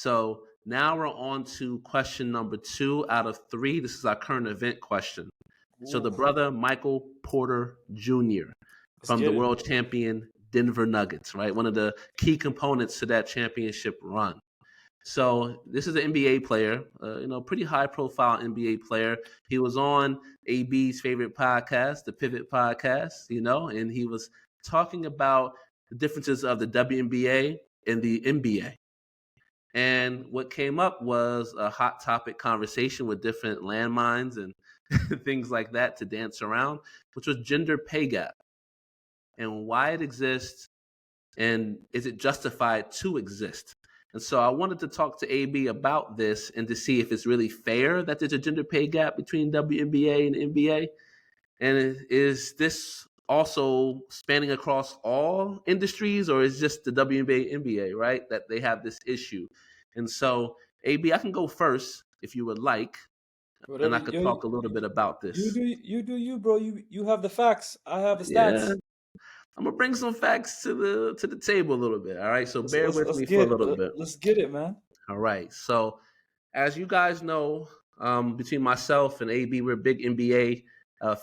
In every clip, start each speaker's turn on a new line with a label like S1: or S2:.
S1: So now we're on to question number 2 out of 3. This is our current event question. So the brother Michael Porter Jr. from the world champion Denver Nuggets, right? One of the key components to that championship run. So this is an NBA player, pretty high-profile NBA player. He was on AB's favorite podcast, the Pivot Podcast, and he was talking about the differences of the WNBA and the NBA. And what came up was a hot topic conversation with different landmines and things like that to dance around, which was gender pay gap and why it exists and is it justified to exist. And so I wanted to talk to AB about this and to see if it's really fair that there's a gender pay gap between WNBA and NBA. And is this also spanning across all industries, or is just the WNBA and NBA, right, that they have this issue? And so, AB, I can go first if you would like, and I could talk a little bit about this.
S2: You do you, bro. You have the facts. I have the stats.
S1: Yeah. I'm gonna bring some facts to the table a little bit. All right, so bear with me for a little bit.
S2: Let's get it, man.
S1: All right. So, as you guys know, between myself and AB, we're big NBA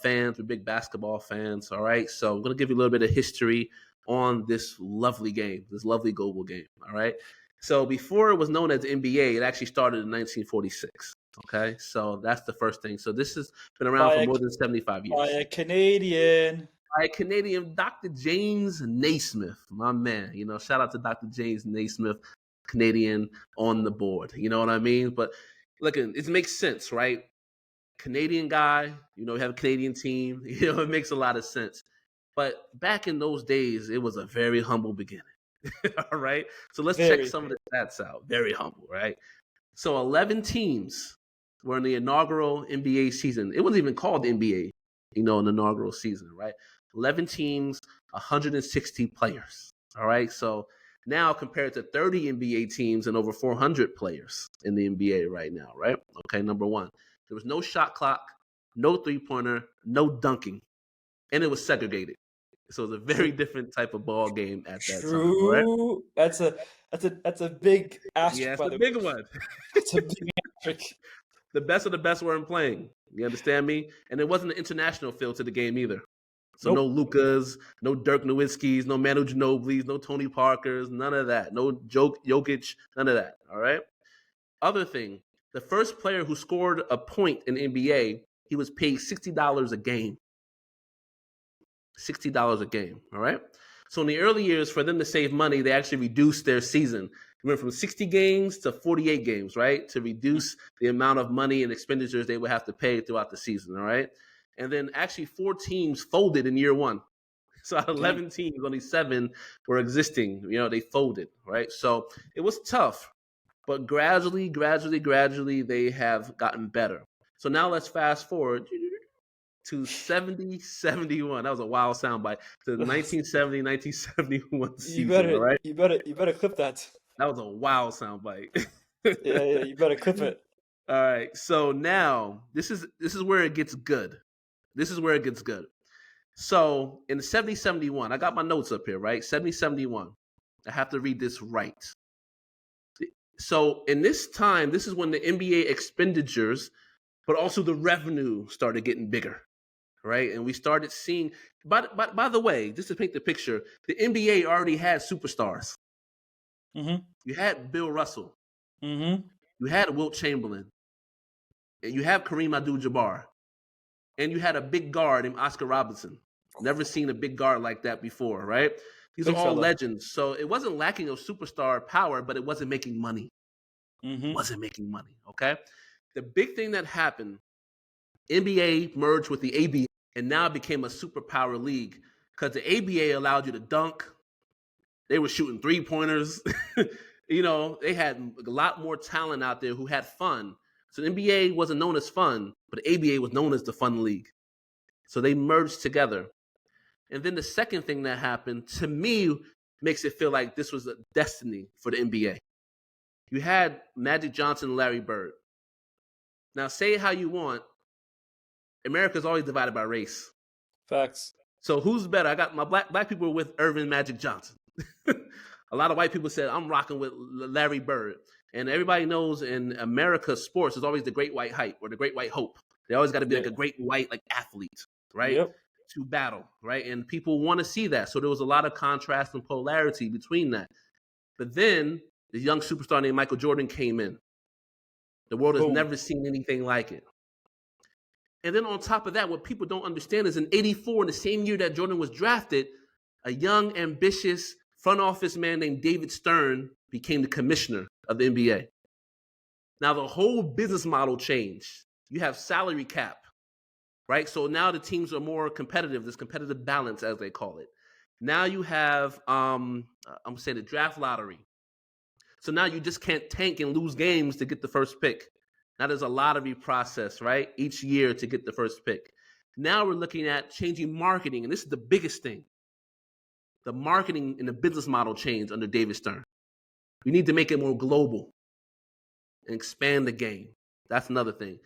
S1: fans. We're big basketball fans. All right. So I'm gonna give you a little bit of history on this lovely game, this lovely global game. All right. So before it was known as NBA, it actually started in 1946. Okay. So that's the first thing. So this has been around for more than 75 years.
S2: By a Canadian.
S1: Dr. James Naismith, my man. Shout out to Dr. James Naismith, Canadian on the board. You know what I mean? But look, it makes sense, right? Canadian guy, we have a Canadian team. It makes a lot of sense. But back in those days, it was a very humble beginning. All right? So let's check some of the stats out. Very humble, right? So 11 teams were in the inaugural NBA season. It wasn't even called the NBA, an inaugural season, right? 11 teams, 160 players. All right. So now compared to 30 NBA teams and over 400 players in the NBA right now, right? Okay. Number one, there was no shot clock, no 3-pointer, no dunking, and it was segregated. So it was a very different type of ball game at that time. Right?
S2: That's a big asterisk.
S1: Yeah, it's a big one.
S2: It's a big asterisk.
S1: The best of the best weren't playing. You understand me? And it wasn't an international feel to the game either. So no Lukas, no Dirk Nowitzkis, no Manu Ginobili's, no Tony Parkers, none of that. No Jokic, none of that. All right? Other thing, the first player who scored a point in NBA, he was paid $60 a game. $60 a game. All right? So in the early years, for them to save money, they actually reduced their season. It went from 60 games to 48 games, right? To reduce the amount of money and expenditures they would have to pay throughout the season, all right? And then actually 4 teams folded in year one. So out of 11 teams, only 7 were existing. They folded, right? So it was tough, but gradually, they have gotten better. So now let's fast forward to 70-71. That was a wild soundbite. To the 1970-1971 season, right?
S2: You better clip that.
S1: That was a wild soundbite.
S2: Yeah, you better clip it.
S1: All right. So now this is where it gets good. So in 70-71, I got my notes up here, right? 70-71. I have to read this right. So in this time, this is when the NBA expenditures, but also the revenue started getting bigger, right? And we started seeing, by the way, just to paint the picture, the NBA already had superstars.
S2: Mm-hmm.
S1: You had Bill Russell.
S2: Mm-hmm.
S1: You had Wilt Chamberlain. And you have Kareem Abdul-Jabbar. And you had a big guard named Oscar Robertson. Never seen a big guard like that before, right? These are all legends. So it wasn't lacking of superstar power, but it wasn't making money.
S2: Mm-hmm.
S1: Okay? The big thing that happened, NBA merged with the ABA and now became a superpower league because the ABA allowed you to dunk. They were shooting 3-pointers. They had a lot more talent out there who had fun. So the NBA wasn't known as fun, but the ABA was known as the fun league. So they merged together. And then the second thing that happened, to me, makes it feel like this was a destiny for the NBA. You had Magic Johnson and Larry Bird. Now, say how you want. America's always divided by race.
S2: Facts.
S1: So who's better? I got my black people with Irvin Magic Johnson. A lot of white people said, I'm rocking with Larry Bird. And everybody knows in America sports, there's always the great white hype or the great white hope. They always got to be like a great white athlete, right?
S2: Yep.
S1: To battle, right? And people want to see that. So there was a lot of contrast and polarity between that. But then the young superstar named Michael Jordan came in. The world has never seen anything like it. And then on top of that, what people don't understand is in '84, in the same year that Jordan was drafted, a young, ambitious front office man named David Stern became the commissioner of the NBA. Now the whole business model changed. You have salary cap, right? So now the teams are more competitive. There's competitive balance, as they call it. Now you have, I'm saying the draft lottery. So now you just can't tank and lose games to get the first pick. Now there's a lottery process, right? Each year to get the first pick. Now we're looking at changing marketing, and this is the biggest thing. The marketing and the business model changed under David Stern. We need to make it more global and expand the game. That's another thing.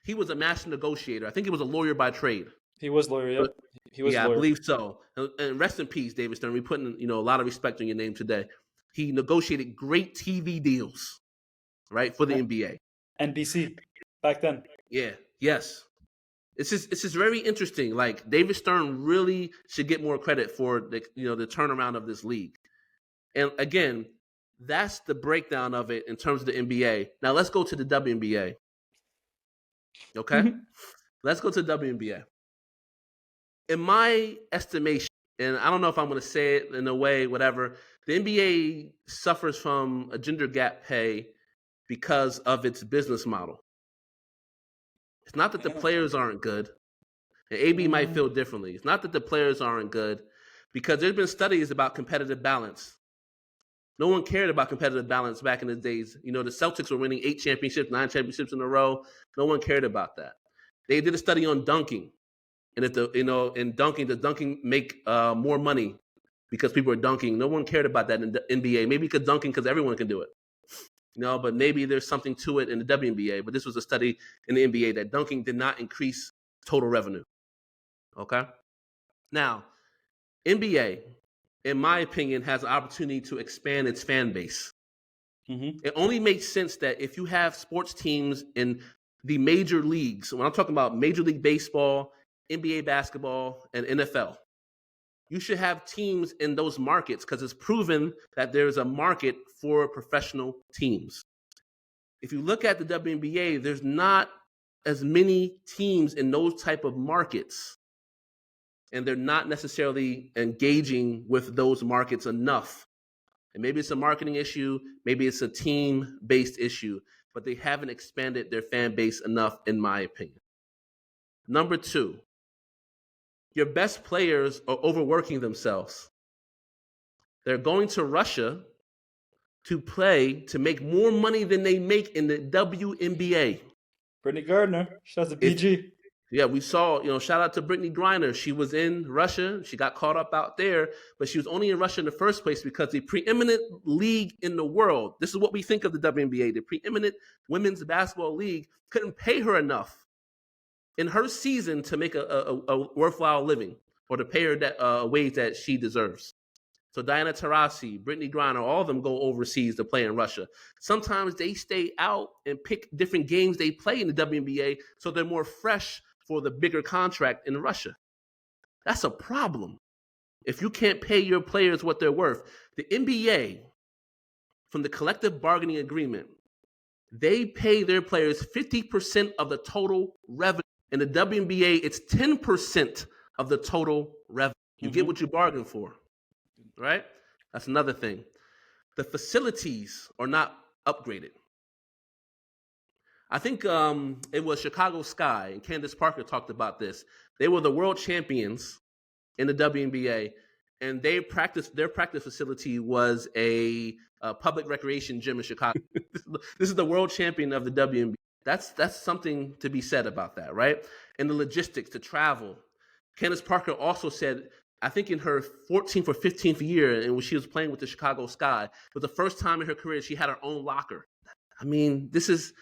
S1: He was a master negotiator. I think he was a lawyer by trade.
S2: He was lawyer, yep. He was
S1: yeah,
S2: lawyer.
S1: I believe so. And rest in peace, David Stern. We're putting a lot of respect on your name today. He negotiated great TV deals, right, for the NBA.
S2: NBC back then.
S1: Yeah. Yes. It's just very interesting. Like David Stern really should get more credit for the turnaround of this league. And again, that's the breakdown of it in terms of the NBA. Now let's go to the WNBA. Okay? Let's go to the WNBA. In my estimation, and I don't know if I'm going to say it in a way, whatever, the NBA suffers from a gender gap pay because of its business model. It's not that the players aren't good. And AB might feel differently. It's not that the players aren't good, because there's been studies about competitive balance. No one cared about competitive balance back in the days. The Celtics were winning 8 championships, 9 championships in a row. No one cared about that. They did a study on dunking. And if in dunking, does dunking make more money because people are dunking? No one cared about that in the NBA. Maybe because dunking, because everyone can do it. But maybe there's something to it in the WNBA. But this was a study in the NBA that dunking did not increase total revenue. Okay? Now, NBA, in my opinion, has an opportunity to expand its fan base. It only makes sense that if you have sports teams in the major leagues, when I'm talking about Major League Baseball, NBA basketball, and NFL, you should have teams in those markets because it's proven that there's a market for professional teams. If you look at the WNBA, there's not as many teams in those type of markets, and they're not necessarily engaging with those markets enough. And maybe it's a marketing issue, maybe it's a team-based issue, but they haven't expanded their fan base enough, in my opinion. Number 2, your best players are overworking themselves. They're going to Russia to play to make more money than they make in the WNBA.
S2: Brittany Gardner, shout out to BG.
S1: Yeah, we saw, shout out to Brittany Griner. She was in Russia. She got caught up out there, but she was only in Russia in the first place because the preeminent league in the world, this is what we think of the WNBA, the preeminent women's basketball league, couldn't pay her enough in her season to make a worthwhile living or to pay her a wage that she deserves. So Diana Taurasi, Brittany Griner, all of them go overseas to play in Russia. Sometimes they stay out and pick different games they play in the WNBA so they're more fresh for the bigger contract in Russia. That's a problem. If you can't pay your players what they're worth. The NBA, from the collective bargaining agreement, they pay their players 50% of the total revenue. In the WNBA, it's 10% of the total revenue. You get what you bargain for, right? That's another thing. The facilities are not upgraded. I think it was Chicago Sky, and Candace Parker talked about this. They were the world champions in the WNBA, and their practice facility was a public recreation gym in Chicago. This is the world champion of the WNBA. That's something to be said about that, right? And the logistics, to travel. Candace Parker also said, I think in her 14th or 15th year, and when she was playing with the Chicago Sky, it was the first time in her career she had her own locker. I mean, this is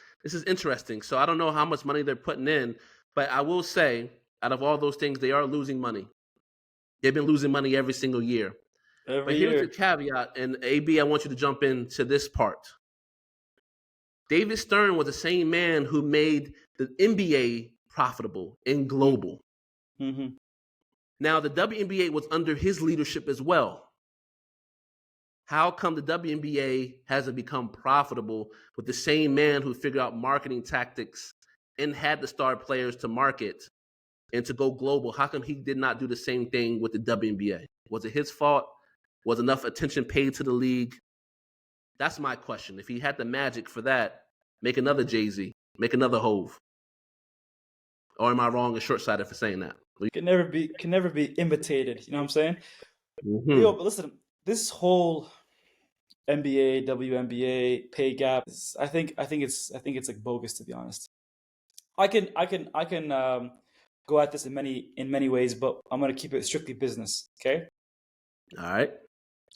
S1: interesting. So I don't know how much money they're putting in, but I will say, out of all those things, they are losing money. They've been losing money every single year. But here's the caveat, and AB, I want you to jump into this part. David Stern was the same man who made the NBA profitable and global.
S2: Mm-hmm.
S1: Now, the WNBA was under his leadership as well. How come the WNBA hasn't become profitable with the same man who figured out marketing tactics and had the star players to market and to go global? How come he did not do the same thing with the WNBA? Was it his fault? Was enough attention paid to the league? That's my question. If he had the magic for that, make another Jay-Z, make another Hove. Or am I wrong and short-sighted for saying that?
S2: Can never be imitated. You know what I'm saying?
S1: Mm-hmm.
S2: Yo, but listen, this whole NBA, WNBA pay gap, I think it's like bogus, to be honest. I can go at this in many ways, but I'm gonna keep it strictly business. Okay?
S1: All right.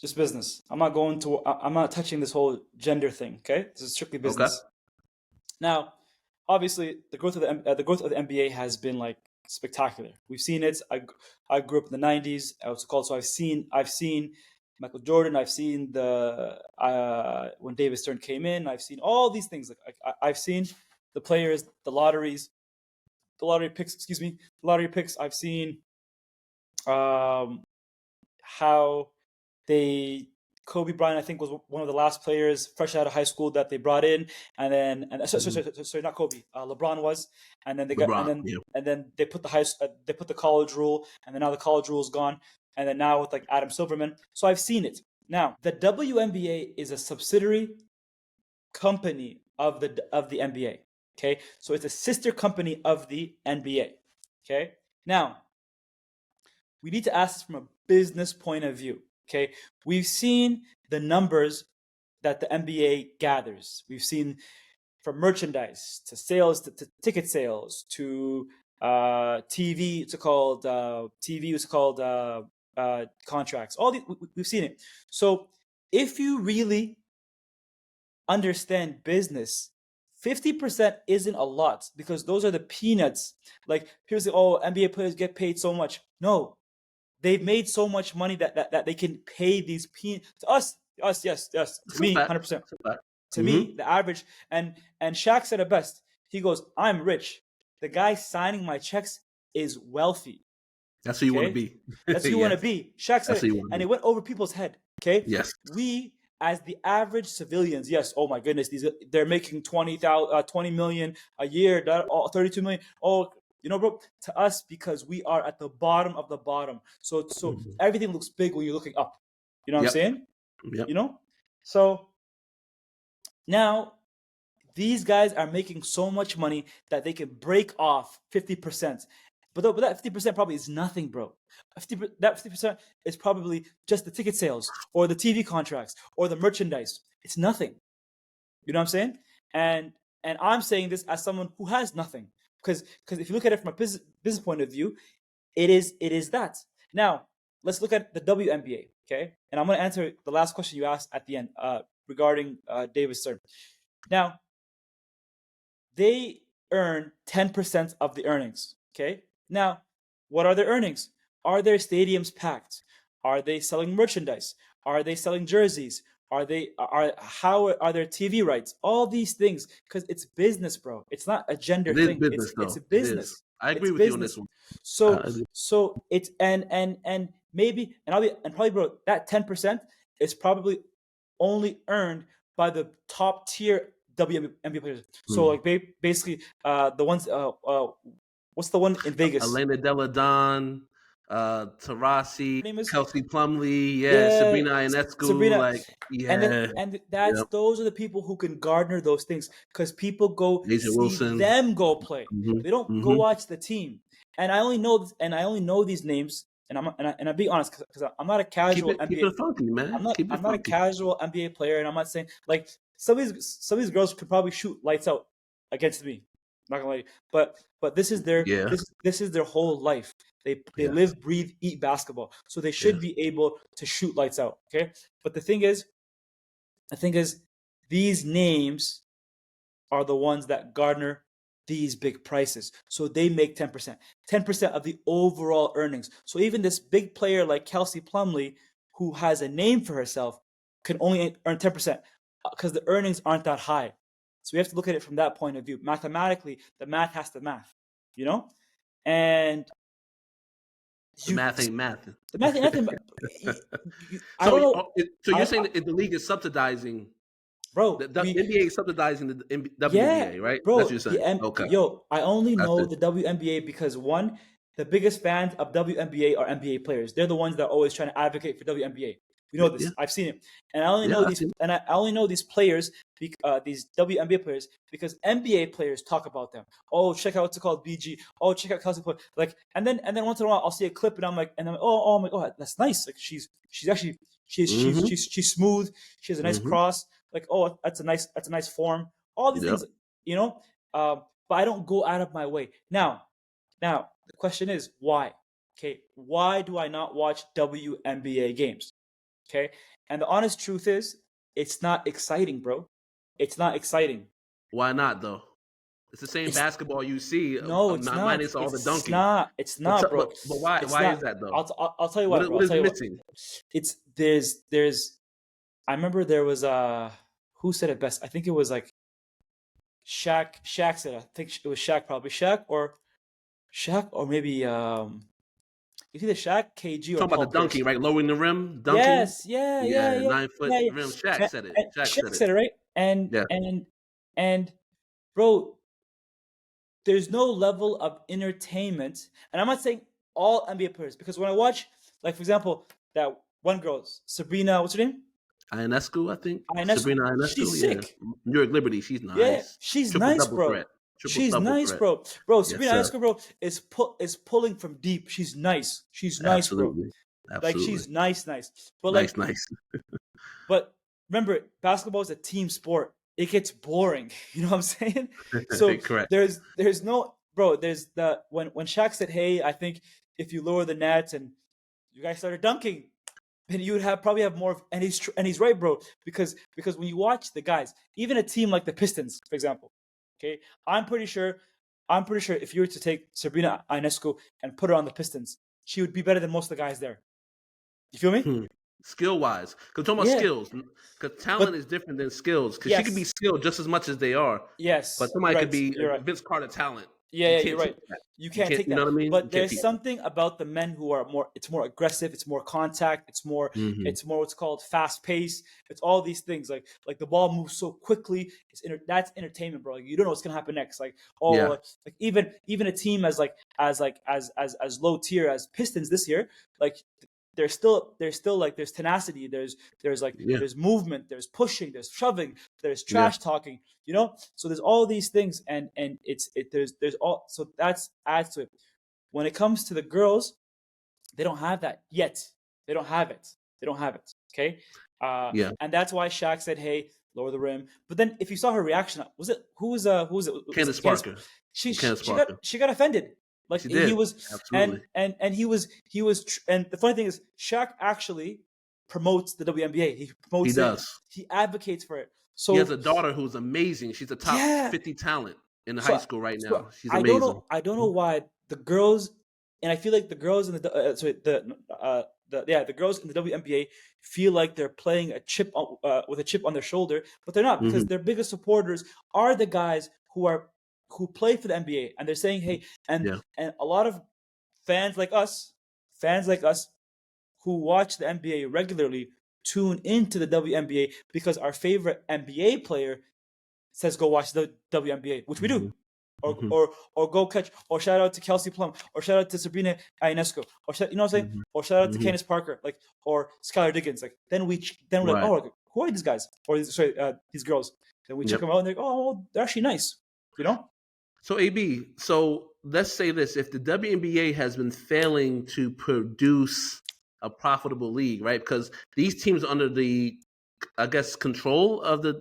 S2: Just business. I'm not touching this whole gender thing. Okay? This is strictly business.
S1: Okay.
S2: Now, obviously, the growth of the NBA has been like spectacular. We've seen it. I grew up in the '90s. What's it called? So I've seen Michael Jordan. I've seen when David Stern came in. I've seen all these things. I've seen the players, the lottery picks. Excuse me, lottery picks. I've seen how Kobe Bryant, I think, was one of the last players fresh out of high school that they brought in, sorry, not Kobe, LeBron was, and then and then they put the college rule, and then now the college rule is gone, and then now with like Adam Silverman. So I've seen it. Now the WNBA is a subsidiary company of the NBA. Okay, so it's a sister company of the NBA. Okay, now we need to ask this from a business point of view. Okay, we've seen the numbers that the NBA gathers. We've seen from merchandise to sales to ticket sales to TV. It's called TV. It's called contracts. All these we've seen it. So if you really understand business, 50% isn't a lot, because those are the peanuts. Like here's NBA players get paid so much. No. They've made so much money that they can pay these to us, yes. To me, 100%. To me, the average, and Shaq said it best. He goes, "I'm rich. The guy signing my checks is wealthy."
S1: That's who you want to be.
S2: That's who you want to be. Shaq said it, and it went over people's head. Okay.
S1: Yes.
S2: We, as the average civilians, yes. Oh my goodness, they're making 20 million a year, 32 million. Oh. You know, bro, to us, because we are at the bottom of the bottom. So everything looks big when you're looking up. You know what I'm saying?
S1: Yep.
S2: You know? So now these guys are making so much money that they can break off 50%. But that 50% probably is nothing, bro. That 50% is probably just the ticket sales or the TV contracts or the merchandise. It's nothing. You know what I'm saying? And I'm saying this as someone who has nothing. Because if you look at it from a business point of view, it is that. Now, let's look at the WNBA, okay? And I'm going to answer the last question you asked at the end regarding David Stern. Now, they earn 10% of the earnings, okay? Now, what are their earnings? Are their stadiums packed? Are they selling merchandise? Are they selling jerseys? How are their TV rights? All these things, because it's business, bro. It's not a gender thing. It's a business.
S1: I agree with you on this one.
S2: So it's and maybe probably, bro, that 10% is probably only earned by the top tier WNBA players. So like basically the ones what's the one in Vegas?
S1: Elena Delle Donne, Taurasi, Kelsey Plumlee, Sabrina Ionescu,
S2: and that's those are the people who can garner those things, because people go
S1: Asia
S2: see
S1: Wilson.
S2: them go play. They don't go watch the team. And I only know these names, and I'm being honest, because I'm not a casual NBA.
S1: Keep it funky, man.
S2: I'm not a casual NBA player, and I'm not saying like some of these girls could probably shoot lights out against me. I'm not gonna lie, but this is their this is their whole life. They live, breathe, eat basketball, so they should be able to shoot lights out. Okay, but the thing is, these names are the ones that garner these big prices. So they make 10%, 10% of the overall earnings. So even this big player like Kelsey Plumlee, who has a name for herself, can only earn 10% because the earnings aren't that high. So we have to look at it from that point of view. Mathematically, the math has to math, you know? And
S1: the math ain't math.
S2: The math ain't nothing. I
S1: So,
S2: don't know.
S1: so you're saying that the league is subsidizing,
S2: bro?
S1: the NBA is subsidizing the WNBA, right?
S2: Bro.
S1: That's what you're saying. Okay.
S2: I only
S1: That's
S2: know
S1: it.
S2: the WNBA because one, the biggest fans of WNBA are NBA players. They're the ones that are always trying to advocate for WNBA. We know this.
S1: Yeah.
S2: I've seen it, and I only know these. And I only know these players, these WNBA players, because NBA players talk about them. Oh, check out what's it called, BG. Oh, check out Kelsey. Like, and then once in a while, I'll see a clip, and I'm like, oh my god, that's nice. Like, she's actually she's smooth. She has a nice cross. Like, oh, that's a nice form. All these things, you know. But I don't go out of my way. Now, the question is why? Okay, why do I not watch WNBA games? Okay, and the honest truth is, it's not exciting, bro. It's not exciting.
S1: Why not, though? It's the same basketball you see.
S2: No, it's not.
S1: Minus all the dunking.
S2: It's not, bro.
S1: But why? Why is that, though?
S2: I'll tell you why, bro.
S1: What is missing?
S2: It's there's. I remember there was who said it best? I think it was like Shaq. Shaq said it. I think it was Shaq, probably Shaq or maybe it's either Shaq, KG, or
S1: talking about the dunking, right? Lowering the rim, dunking.
S2: Yes, yeah.
S1: 9-foot rim. Shaq said it.
S2: Shaq said it, right? And bro, there's no level of entertainment, and I'm not saying all NBA players, because when I watch, like, for example, that one girl, Sabrina, what's her name?
S1: Ionescu, I think.
S2: Sabrina Ionescu. She's sick.
S1: New York Liberty. She's nice.
S2: Yeah, she's nice, bro.
S1: Threat.
S2: She's nice, bro. Bro, Sabrina Ionescu, bro, is pulling from deep. She's nice. She's nice, bro. Like, she's nice. But
S1: nice.
S2: But remember, basketball is a team sport. It gets boring. You know what I'm saying? So
S1: correct.
S2: There's no, bro. There's the when Shaq said, "Hey, I think if you lower the nets and you guys started dunking, then you would probably have more." And he's right, bro. Because when you watch the guys, even a team like the Pistons, for example, okay, I'm pretty sure if you were to take Sabrina Ionescu and put her on the Pistons, she would be better than most of the guys there. You feel me?
S1: Skill wise, because talking about skills, because talent is different than skills. Because she could be skilled just as much as they are.
S2: Yes,
S1: but somebody could be Vince Carter talent.
S2: Yeah, you're right. You can't take that.
S1: You know what I mean?
S2: But there's something about the men who are more. It's more aggressive. It's more contact. It's more. It's more what's called fast pace. It's all these things. Like the ball moves so quickly. That's entertainment, bro. Like, you don't know what's gonna happen next. Like like even a team as low tier as Pistons this year, like. There's still like there's tenacity, there's movement, there's pushing, there's shoving, there's trash talking, you know. So there's all these things, and there's all, so that's adds to it. When it comes to the girls, they don't have that yet. They don't have it. Okay. And that's why Shaq said, "Hey, lower the rim." But then if you saw her reaction, who was it?
S1: Candace Parker.
S2: She got offended. Like, he was, absolutely. and he was, and the funny thing is, Shaq actually promotes the WNBA. He promotes it. He advocates for it. So
S1: he has a daughter who's amazing. She's a top 50 talent in high school right now. She's amazing.
S2: I don't know why the girls, and I feel like the girls in the girls in the WNBA feel like they're playing with a chip on their shoulder, but they're not, because their biggest supporters are the guys who play for the NBA, and they're saying, "Hey," and a lot of fans like us who watch the NBA regularly tune into the WNBA because our favorite NBA player says, "Go watch the WNBA," which we do, or go catch, or shout out to Kelsey Plum, or shout out to Sabrina Ionescu, or you know what I'm saying, or shout out to Candace Parker, like, or Skylar Diggins. Like, then we're like, "Oh, who are these guys?" Or these girls. Then we check them out, and they're like, "Oh, they're actually nice," you know.
S1: So, AB, let's say this. If the WNBA has been failing to produce a profitable league, right? Because these teams are under the, I guess, control of the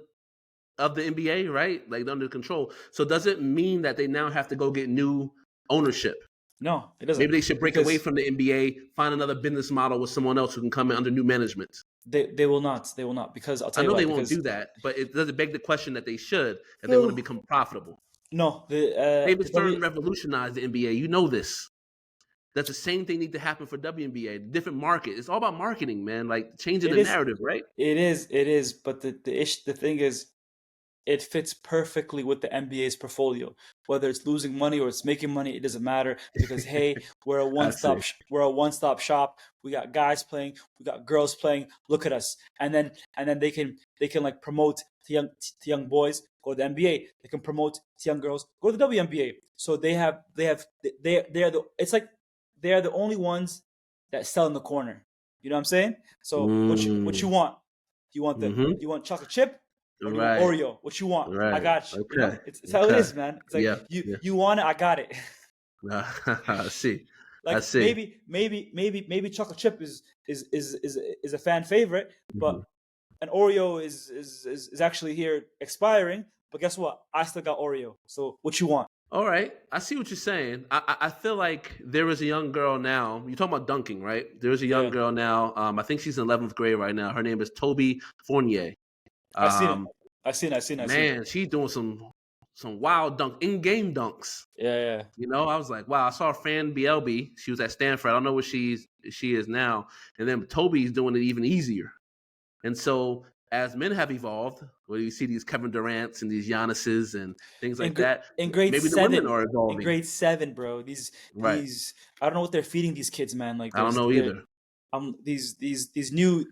S1: NBA, right? Like, they're under control. So does it mean that they now have to go get new ownership?
S2: No, it doesn't.
S1: Maybe they should break away from the NBA, find another business model with someone else who can come in under new management.
S2: They will not. They will not, because I'll tell you why.
S1: I know they won't do that, but it doesn't beg the question that they should if they want to become profitable.
S2: No,
S1: they've started to revolutionize the NBA. You know this. That's the same thing need to happen for WNBA. Different market. It's all about marketing, man. Like, changing the narrative, right?
S2: It is. But the thing is, it fits perfectly with the NBA's portfolio. Whether it's losing money or it's making money, it doesn't matter because hey, we're a one-stop shop. We got guys playing, we got girls playing. Look at us, and then they can like promote to young boys, go to the NBA. They can promote to young girls, go to the WNBA. So they are the it's like they are the only ones that sell in the corner. You know what I'm saying? So what you want? You want you want chocolate chip? Or do you want Oreo? What you want? I got you.
S1: Okay.
S2: You know, it's how it is, man. It's like you want it, I got it.
S1: I see.
S2: Like
S1: I see.
S2: maybe chocolate chip is a fan favorite, but an Oreo is actually here expiring. But guess what? I still got Oreo. So what you want?
S1: All right, I see what you're saying. I feel like there is a young girl now. You're talking about dunking, right? There is a young girl now. I think she's in 11th grade right now. Her name is Toby Fournier.
S2: I've seen it.
S1: Man, she's doing some wild in-game dunks.
S2: Yeah.
S1: You know, I was like, wow. I saw Fran BLB. She was at Stanford. I don't know what she is now. And then Toby's doing it even easier. And so as men have evolved, where you see these Kevin Durant's and these Giannis's and things like that,
S2: in grade
S1: maybe
S2: 7,
S1: the women are evolving.
S2: In grade 7, bro. These I don't know what they're feeding these kids, man. Like
S1: I don't know either.
S2: These new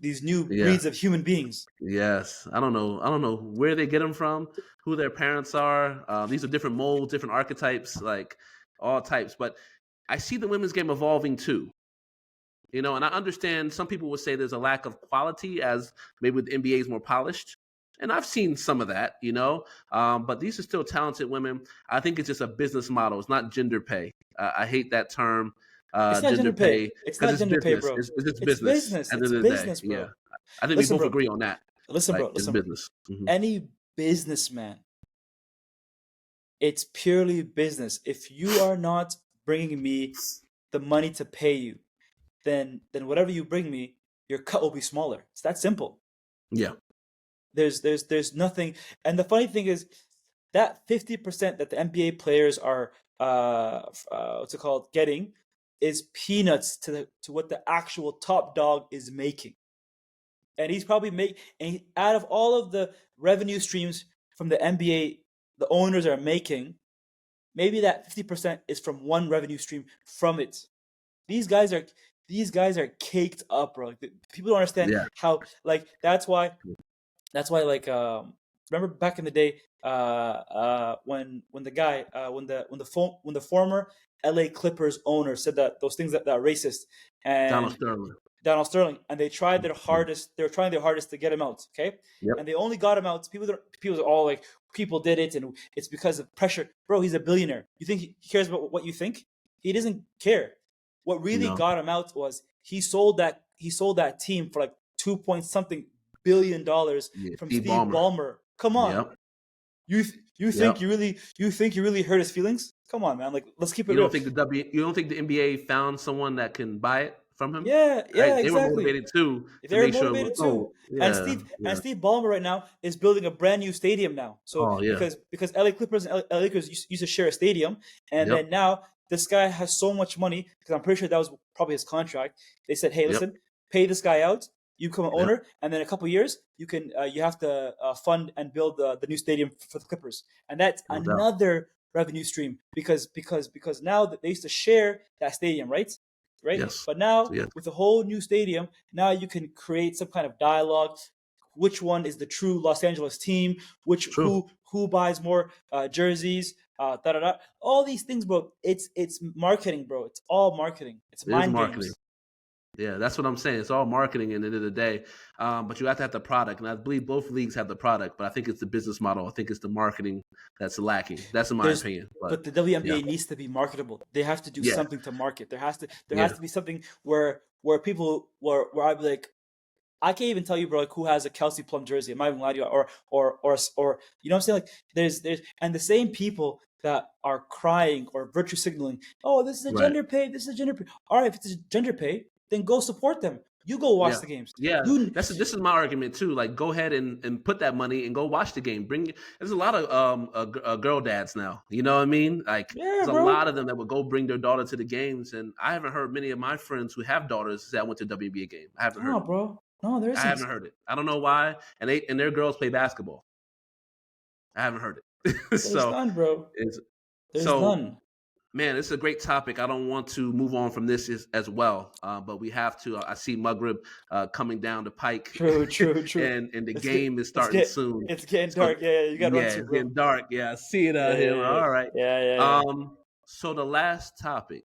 S2: breeds of human beings.
S1: Yes, I don't know where they get them from, who their parents are. These are different molds, different archetypes, like all types. But I see the women's game evolving too. You know, and I understand some people would say there's a lack of quality as maybe the NBA is more polished. And I've seen some of that, you know, but these are still talented women. I think it's just a business model. It's not gender pay. I hate that term.
S2: It's not gender pay. It's not gender pay, bro.
S1: It's business.
S2: It's business, bro.
S1: Yeah. I think we both agree on that.
S2: Listen, bro.
S1: It's business. Mm-hmm.
S2: Any businessman, it's purely business. If you are not bringing me the money to pay you, then whatever you bring me, your cut will be smaller. It's that simple.
S1: Yeah.
S2: There's nothing. And the funny thing is that 50% that the NBA players are what's it called getting is peanuts to what the actual top dog is making. And he's probably out of all of the revenue streams from the NBA the owners are making, maybe that 50% is from one revenue stream from it. These guys are caked up, bro. People don't understand how, like, that's why like remember back in the day when the former LA Clippers owner said that those things that are racist, and Donald Sterling, and they tried their hardest. They were trying their hardest to get him out. Okay, and they only got him out. People are all like, people did it, and it's because of pressure. Bro, he's a billionaire. You think he cares about what you think? He doesn't care. What really got him out was he sold that team for like $2 billion from Steve Ballmer. Come on, you think you really hurt his feelings? Come on, man. Like, let's keep it real.
S1: You don't think the NBA found someone that can buy it from him?
S2: Yeah, exactly.
S1: They were motivated too.
S2: And Steve Ballmer right now is building a brand new stadium now. So because LA Clippers and LA Lakers used to share a stadium, and then now this guy has so much money, because I'm pretty sure that was probably his contract. They said, hey, listen, pay this guy out. You become an owner, and then in a couple of years, you have to fund and build the new stadium for the Clippers, and that's another revenue stream because now that they used to share that stadium, right?
S1: Yes.
S2: But now with the whole new stadium, now you can create some kind of dialogue. Which one is the true Los Angeles team? Who buys more jerseys? All these things, bro. It's marketing, bro. It's all marketing. It's mind games.
S1: Yeah, that's what I'm saying. It's all marketing at the end of the day. But you have to have the product. And I believe both leagues have the product, but I think it's the business model. I think it's the marketing that's lacking. That's in my opinion.
S2: But the WNBA needs to be marketable. They have to do something to market. There has to be something where people where I'd be like, I can't even tell you, bro, like, who has a Kelsey Plum jersey. I'm not even lying to you. Or you know what I'm saying? Like, there's and the same people that are crying or virtue signaling, oh, this is a gender pay. This is a gender pay. All right, if it's a gender pay, then go support them. You go watch the games.
S1: Yeah, this is my argument too. Like, go ahead and put that money and go watch the game. There's a lot of girl dads now. You know what I mean? Like, there's a lot of them that would go bring their daughter to the games, and I haven't heard many of my friends who have daughters say I went to a WNBA game. I haven't heard.
S2: No, bro. No, there isn't.
S1: I haven't heard it. I don't know why. And their girls play basketball. I haven't heard it.
S2: There's none, bro. There's none.
S1: Man, it's a great topic. I don't want to move on from this as well, but we have to. I see Maghrib coming down the pike.
S2: True.
S1: and the game is starting soon.
S2: It's getting dark. Yeah, you got to run
S1: it's getting dark. Yeah, I see it out here.
S2: Yeah.
S1: All right.
S2: Yeah.
S1: So the last topic